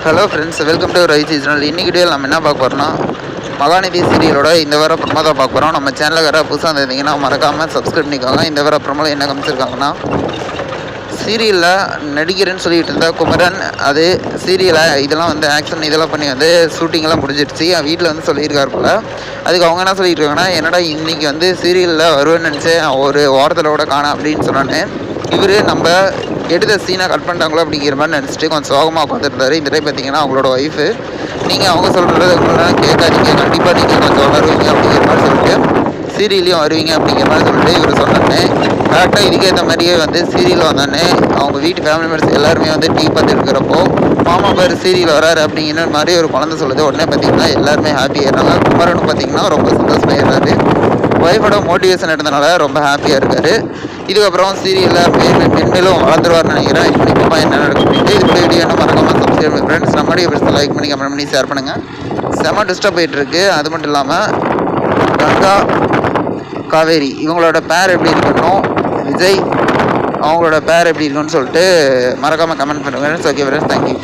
Hello friends, welcome to right seasonal. இன்னைக்கு வீடியோவில் நம்ம என்ன பார்க்க போகிறோம்னா, மகாநதி சீரியலோட இந்த வார ப்ரமோ தான் பார்க்க போகிறோம். நம்ம சேனலுக்கு யாராவது புதுசாக இருந்தீங்கன்னா மறக்காமல் சப்ஸ்கிரைப் பண்ணிக்கோங்க. இந்த வார ப்ரமோவில் என்ன காமிச்சிருக்காங்கன்னா, சீரியலில் நடிகர்னு சொல்லிட்டு இருந்தா குமரன், அது சீரியலை இதெல்லாம் வந்து ஆக்ஷன் இதெல்லாம் பண்ணி வந்து ஷூட்டிங்கெல்லாம் முடிஞ்சிடுச்சு. வீட்டில் வந்து சொல்லியிருக்காரு போல். அதுக்கு அவங்க என்ன சொல்லிட்டு இருக்காங்கன்னா, என்னடா இன்றைக்கி வந்து சீரியலில் வருவேன்னு நினச்சேன், ஒரு வாரத்தில் கூட காணோம் அப்படின்னு சொன்னானே. இவர் நம்ம எடுத்த சீனை கட் பண்ணிட்டாங்களோ அப்படிங்கிற மாதிரி நினச்சிட்டு கொஞ்சம் சோகமாக உட்காந்துருந்தாரு. இந்த டைம் பார்த்தீங்கன்னா அவங்களோட ஒய்ஃபு, நீங்கள் அவங்க சொல்கிறது கேட்காதீங்க, கண்டிப்பாக நீங்கள் கொஞ்சம் வருவீங்க அப்படிங்கிற மாதிரி சொல்லிட்டு சீரியல்லையும் வருவீங்க அப்படிங்கிற மாதிரி சொல்லிட்டு இவர் சொன்னானே. கரெக்டாக இதுக்கேற்ற மாதிரியே வந்து சீரியல் வந்தானே அவங்க வீட்டு ஃபேமிலி மெம்பர்ஸ் எல்லாருமே வந்து டீ பார்த்துட்டு இருக்கிறப்போ மாமா பேர் சீரியல் வராரு அப்படிங்கிற மாதிரி ஒரு குழந்தை சொல்லுது. உடனே பார்த்தீங்கன்னா எல்லாருமே ஹாப்பியாகிறாங்க. குமரனும் பார்த்தீங்கன்னா ரொம்ப சந்தோஷமாயிடுறாரு. ஒய்ஃபோட மோட்டிவேஷன் எடுத்தனால ரொம்ப ஹாப்பியாக இருக்கார். இதுக்கப்புறம் சீரியலில் மென்மேலும் வளர்ந்துருவார்னு நினைக்கிறேன். இப்போ என்ன நடக்கும் அப்படின்ட்டு இது வீடியோ என்ன மறக்காமல் சப்ஸ்கிரைப் ஃப்ரெண்ட்ஸ். நம்மளுடைய பெருசாக லைக் பண்ணி கமெண்ட் பண்ணி ஷேர் பண்ணுங்கள். செம டிஸ்டர்ப் போயிட்டுருக்கு. அது மட்டும் இல்லாமல் கங்கா காவேரி இவங்களோட பேர் எப்படி இருக்கணும், விஜய் அவங்களோட பேர் எப்படி இருக்குன்னு சொல்லிட்டு மறக்காமல் கமெண்ட் பண்ணுங்கள். Okay friends, thank you.